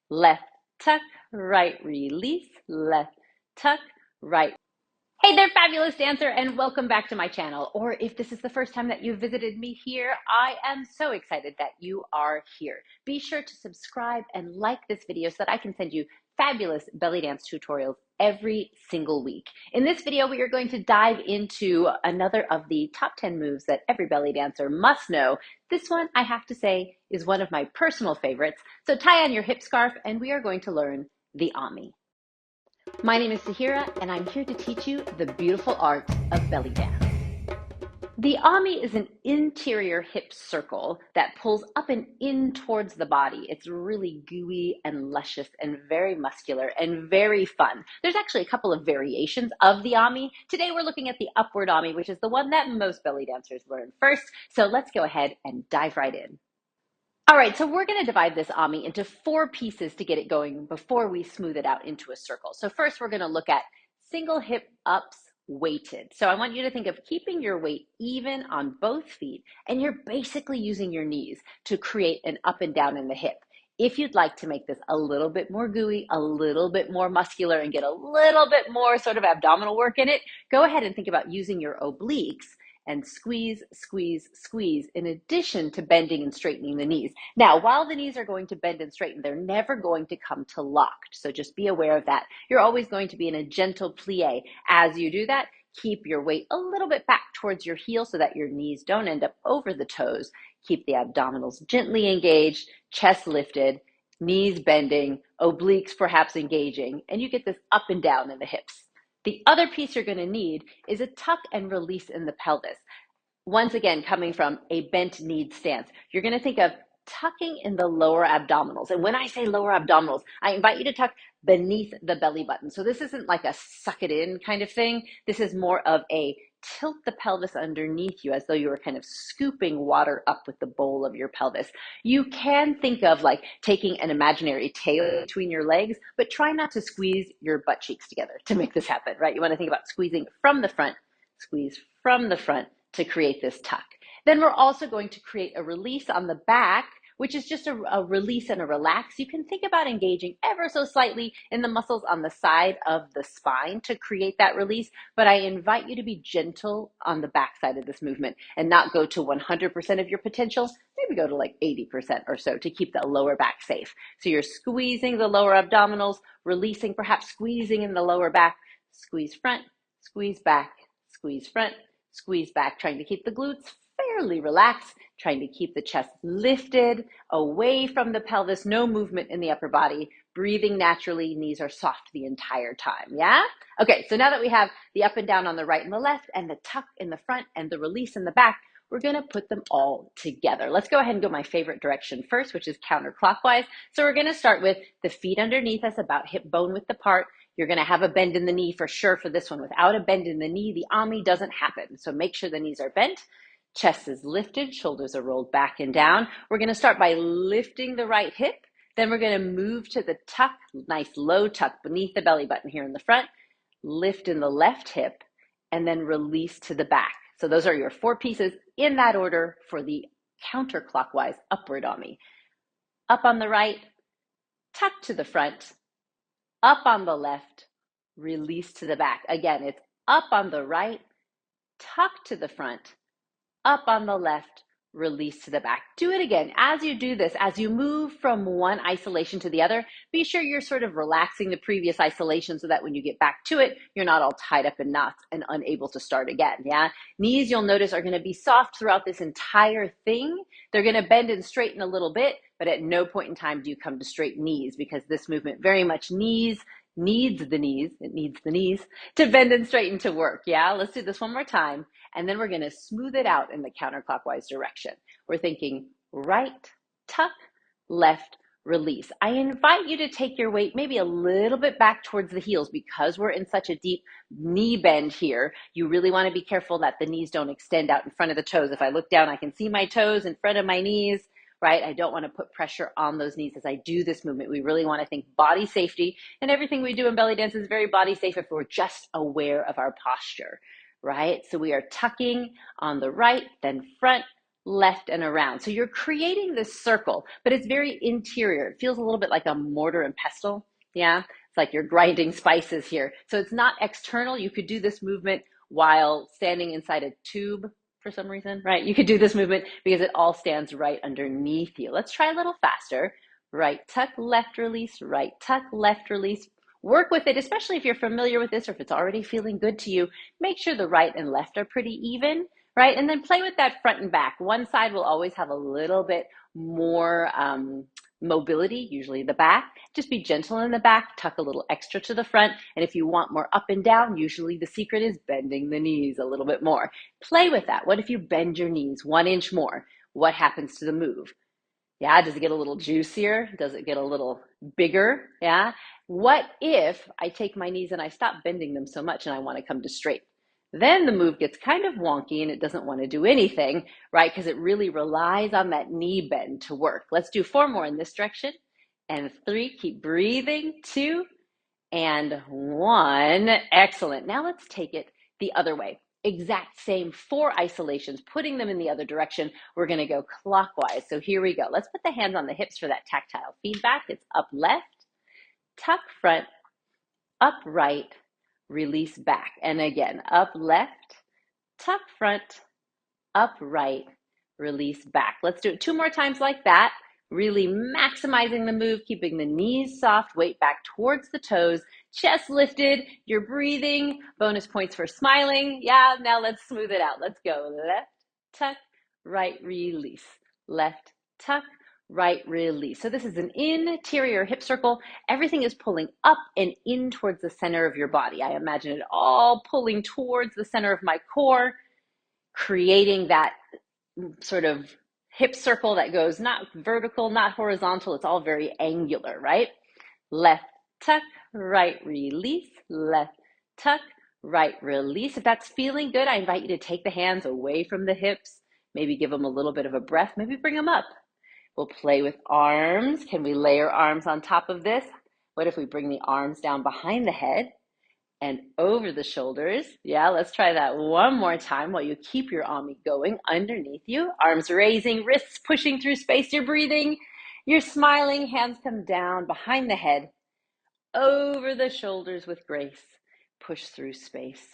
left, tuck, right, release, left, tuck, right. Hey there, fabulous dancer, and welcome back to my channel. Or if this is the first time that you've visited me here, I am so excited that you are here. Be sure to subscribe and like this video so that I can send you fabulous belly dance tutorials every single week. In this video, we are going to dive into another of the top 10 moves that every belly dancer must know. This one, I have to say, is one of my personal favorites. So tie on your hip scarf and we are going to learn the Ommi. My name is Sahira, and I'm here to teach you the beautiful art of belly dance. The Ommi is an interior hip circle that pulls up and in towards the body. It's really gooey and luscious and very muscular and very fun. There's actually a couple of variations of the Ommi. Today we're looking at the upward Ommi, which is the one that most belly dancers learn first. So let's go ahead and dive right in. All right, so we're going to divide this Ommi into 4 pieces to get it going before we smooth it out into a circle. So first we're going to look at single hip ups weighted. So I want you to think of keeping your weight even on both feet, and you're basically using your knees to create an up and down in the hip. If you'd like to make this a little bit more gooey, a little bit more muscular, and get a little bit more sort of abdominal work in it, go ahead and think about using your obliques and squeeze, squeeze, squeeze, in addition to bending and straightening the knees. Now, while the knees are going to bend and straighten, they're never going to come to locked. So just be aware of that. You're always going to be in a gentle plie. As you do that, keep your weight a little bit back towards your heel so that your knees don't end up over the toes. Keep the abdominals gently engaged, chest lifted, knees bending, obliques perhaps engaging, and you get this up and down in the hips. The other piece you're going to need is a tuck and release in the pelvis. Once again, coming from a bent knee stance, you're going to think of tucking in the lower abdominals. And when I say lower abdominals, I invite you to tuck beneath the belly button. So this isn't like a suck it in kind of thing. This is more of a tilt the pelvis underneath you as though you were kind of scooping water up with the bowl of your pelvis. You can think of like taking an imaginary tail between your legs, but try not to squeeze your butt cheeks together to make this happen, right? You want to think about squeezing from the front, squeeze from the front to create this tuck. Then we're also going to create a release on the back, which is just a release and a relax. You can think about engaging ever so slightly in the muscles on the side of the spine to create that release, but I invite you to be gentle on the back side of this movement and not go to 100% of your potential, maybe go to like 80% or so to keep the lower back safe. So you're squeezing the lower abdominals, releasing, perhaps squeezing in the lower back, squeeze front, squeeze back, squeeze front, squeeze back, trying to keep the glutes fairly relaxed, trying to keep the chest lifted away from the pelvis, no movement in the upper body, breathing naturally, knees are soft the entire time, yeah? Okay, so now that we have the up and down on the right and the left, and the tuck in the front, and the release in the back, we're gonna put them all together. Let's go ahead and go my favorite direction first, which is counterclockwise. So we're gonna start with the feet underneath us, about hip bone width apart. You're gonna have a bend in the knee for sure for this one. Without a bend in the knee, the Ommi doesn't happen. So make sure the knees are bent. Chest is lifted, shoulders are rolled back and down. We're going to start by lifting the right hip. Then we're going to move to the tuck, nice low tuck beneath the belly button here in the front. Lift in the left hip and then release to the back. So those are your 4 pieces in that order for the counterclockwise upward Ommi. Up on the right, tuck to the front, up on the left, release to the back. Again, it's up on the right, tuck to the front, up on the left, release to the back. Do it again. As you do this, as you move from one isolation to the other, be sure you're sort of relaxing the previous isolation so that when you get back to it, you're not all tied up in knots and unable to start again, yeah? Knees, you'll notice, are gonna be soft throughout this entire thing. They're gonna bend and straighten a little bit, but at no point in time do you come to straight knees because this movement very much needs the knees to bend and straighten to work, yeah? Let's do this one more time. And then we're gonna smooth it out in the counterclockwise direction. We're thinking right, tuck, left, release. I invite you to take your weight maybe a little bit back towards the heels because we're in such a deep knee bend here. You really wanna be careful that the knees don't extend out in front of the toes. If I look down, I can see my toes in front of my knees, right? I don't wanna put pressure on those knees as I do this movement. We really wanna think body safety, and everything we do in belly dance is very body safe if we're just aware of our posture. Right? So we are tucking on the right, then front, left, and around. So you're creating this circle, but it's very interior. It feels a little bit like a mortar and pestle. Yeah, it's like you're grinding spices here. So it's not external. You could do this movement while standing inside a tube for some reason, right? You could do this movement because it all stands right underneath you. Let's try a little faster. Right tuck, left release, right tuck, left release. Work with it, especially if you're familiar with this or if it's already feeling good to you. Make sure the right and left are pretty even, right? And then play with that front and back. One side will always have a little bit more mobility, usually the back. Just be gentle in the back, tuck a little extra to the front. And if you want more up and down, usually the secret is bending the knees a little bit more. Play with that. What if you bend your knees 1 inch more? What happens to the move? Yeah, does it get a little juicier? Does it get a little bigger? Yeah. What if I take my knees and I stop bending them so much and I want to come to straight? Then the move gets kind of wonky and it doesn't want to do anything, right? Because it really relies on that knee bend to work. Let's do 4 more in this direction. And 3, keep breathing. 2 and 1. Excellent. Now let's take it the other way. Exact same 4 isolations, putting them in the other direction. We're going to go clockwise. So here we go. Let's put the hands on the hips for that tactile feedback. It's up left, tuck front, up right, release back. And again, up left, tuck front, up right, release back. Let's do it 2 more times like that. Really maximizing the move, keeping the knees soft, weight back towards the toes, chest lifted, you're breathing, bonus points for smiling. Yeah, now let's smooth it out. Let's go. Left, tuck, right, release. Left, tuck, right, release. So this is an interior hip circle. Everything is pulling up and in towards the center of your body. I imagine it all pulling towards the center of my core, creating that sort of hip circle that goes not vertical, not horizontal. It's all very angular, right? Left tuck, right release, left tuck, right release. If that's feeling good, I invite you to take the hands away from the hips, maybe give them a little bit of a breath, maybe bring them up. We'll play with arms. Can we layer arms on top of this? What if we bring the arms down behind the head and over the shoulders? Yeah, let's try that 1 more time while you keep your Ommi going underneath you. Arms raising, wrists pushing through space. You're breathing, you're smiling, hands come down behind the head, over the shoulders with grace. Push through space.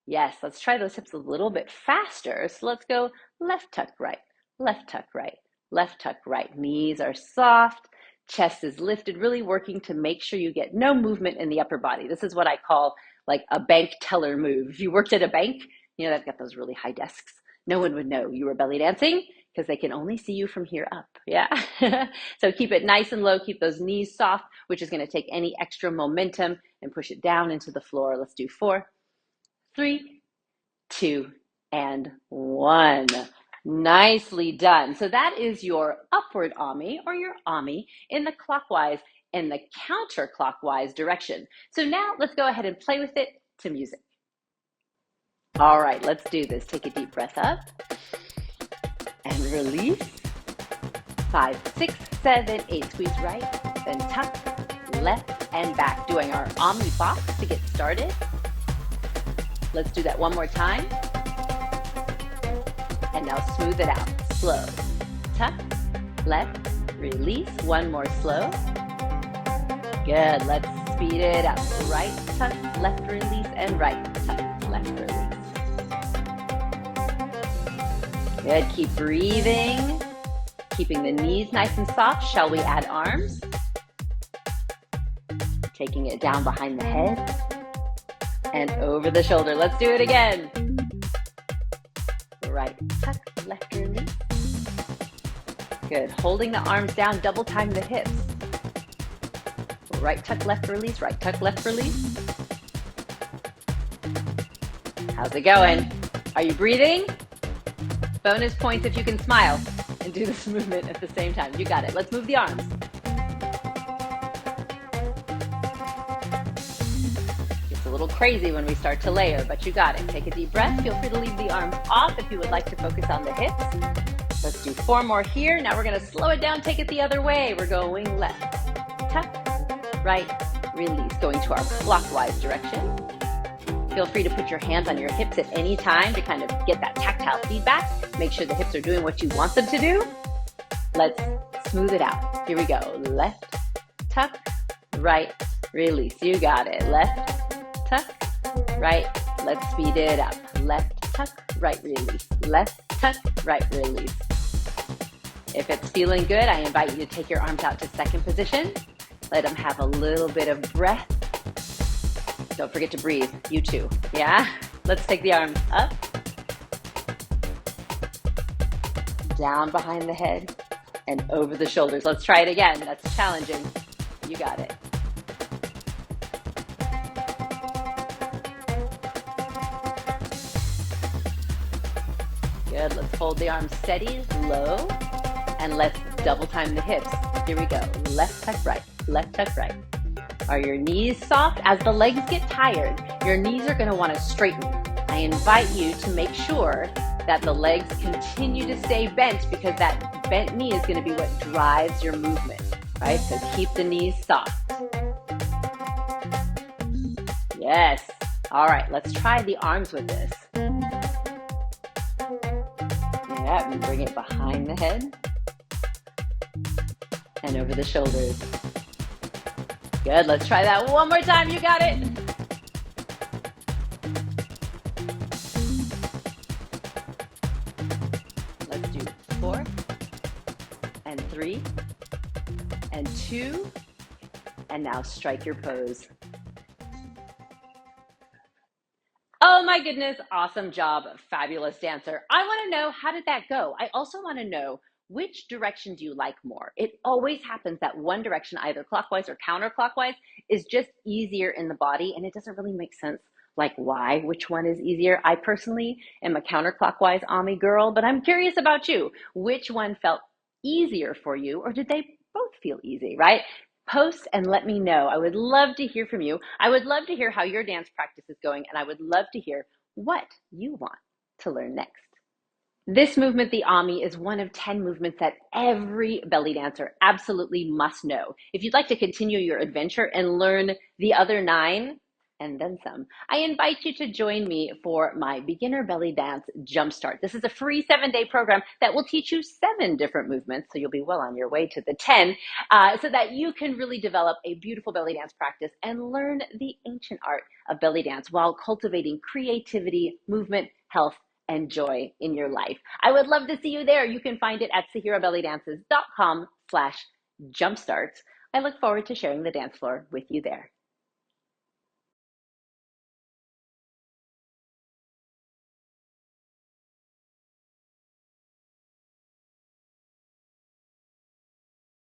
Yes, let's try those hips a little bit faster. So let's go left tuck right, left tuck right, left tuck right. Knees are soft. Chest is lifted, really working to make sure you get no movement in the upper body. This is what I call like a bank teller move. If you worked at a bank, you know, they've got those really high desks. No one would know you were belly dancing because they can only see you from here up. Yeah. So keep it nice and low. Keep those knees soft, which is going to take any extra momentum and push it down into the floor. Let's do 4, 3, 2, and 1. Nicely done. So that is your upward Ommi or your Ommi in the clockwise and the counterclockwise direction. So now let's go ahead and play with it to music. All right, let's do this. Take a deep breath up and release. 5, 6, 7, 8. Squeeze right, then tuck, left, and back. Doing our Ommi box to get started. Let's do that 1 more time. And now smooth it out. Slow. Tuck, left, release. 1 more slow. Good. Let's speed it up. Right tuck, left release, and right tuck, left release. Good. Keep breathing. Keeping the knees nice and soft. Shall we add arms? Taking it down behind the head and over the shoulder. Let's do it again. Right tuck, left release. Good. Holding the arms down, double time the hips. Right tuck, left release, right tuck, left release. How's it going? Are you breathing? Bonus points if you can smile and do this movement at the same time. You got it. Let's move the arms. A little crazy when we start to layer, but you got it. Take a deep breath. Feel free to leave the arms off if you would like to focus on the hips. Let's do 4 more here. Now we're going to slow it down, take it the other way. We're going left, tuck, right, release, going to our clockwise direction. Feel free to put your hands on your hips at any time to kind of get that tactile feedback. Make sure the hips are doing what you want them to do. Let's smooth it out. Here we go. Left, tuck, right, release. You got it. Left, tuck, right. Let's speed it up. Left, tuck, right, release. Left, tuck, right, release. If it's feeling good, I invite you to take your arms out to second position. Let them have a little bit of breath. Don't forget to breathe, you too, yeah? Let's take the arms up, down behind the head, and over the shoulders. Let's try it again. That's challenging. You got it. Good, let's hold the arms steady, low, and let's double time the hips. Here we go, left tuck right, left tuck right. Are your knees soft? As the legs get tired, your knees are gonna wanna straighten. I invite you to make sure that the legs continue to stay bent because that bent knee is gonna be what drives your movement, right? So keep the knees soft. Yes. All right, let's try the arms with this. Yeah, and bring it behind the head and over the shoulders. Good, let's try that one more time. You got it. Let's do 4 and 3 and 2, and now strike your pose. Oh my goodness, awesome job, fabulous dancer. I wanna know, how did that go? I also wanna know, which direction do you like more? It always happens that one direction, either clockwise or counterclockwise, is just easier in the body, and it doesn't really make sense like why, which one is easier. I personally am a counterclockwise Ommi girl, but I'm curious about you. Which one felt easier for you, or did they both feel easy, right? Post and let me know. I would love to hear from you. I would love to hear how your dance practice is going, and I would love to hear what you want to learn next. This movement, the Ommi, is one of 10 movements that every belly dancer absolutely must know. If you'd like to continue your adventure and learn the other 9, and then some, I invite you to join me for my Beginner Belly Dance Jumpstart. This is a free 7-day program that will teach you 7 different movements, so you'll be well on your way to the 10, so that you can really develop a beautiful belly dance practice and learn the ancient art of belly dance while cultivating creativity, movement, health, and joy in your life. I would love to see you there. You can find it at sahirabellydances.com/jumpstart. I look forward to sharing the dance floor with you there.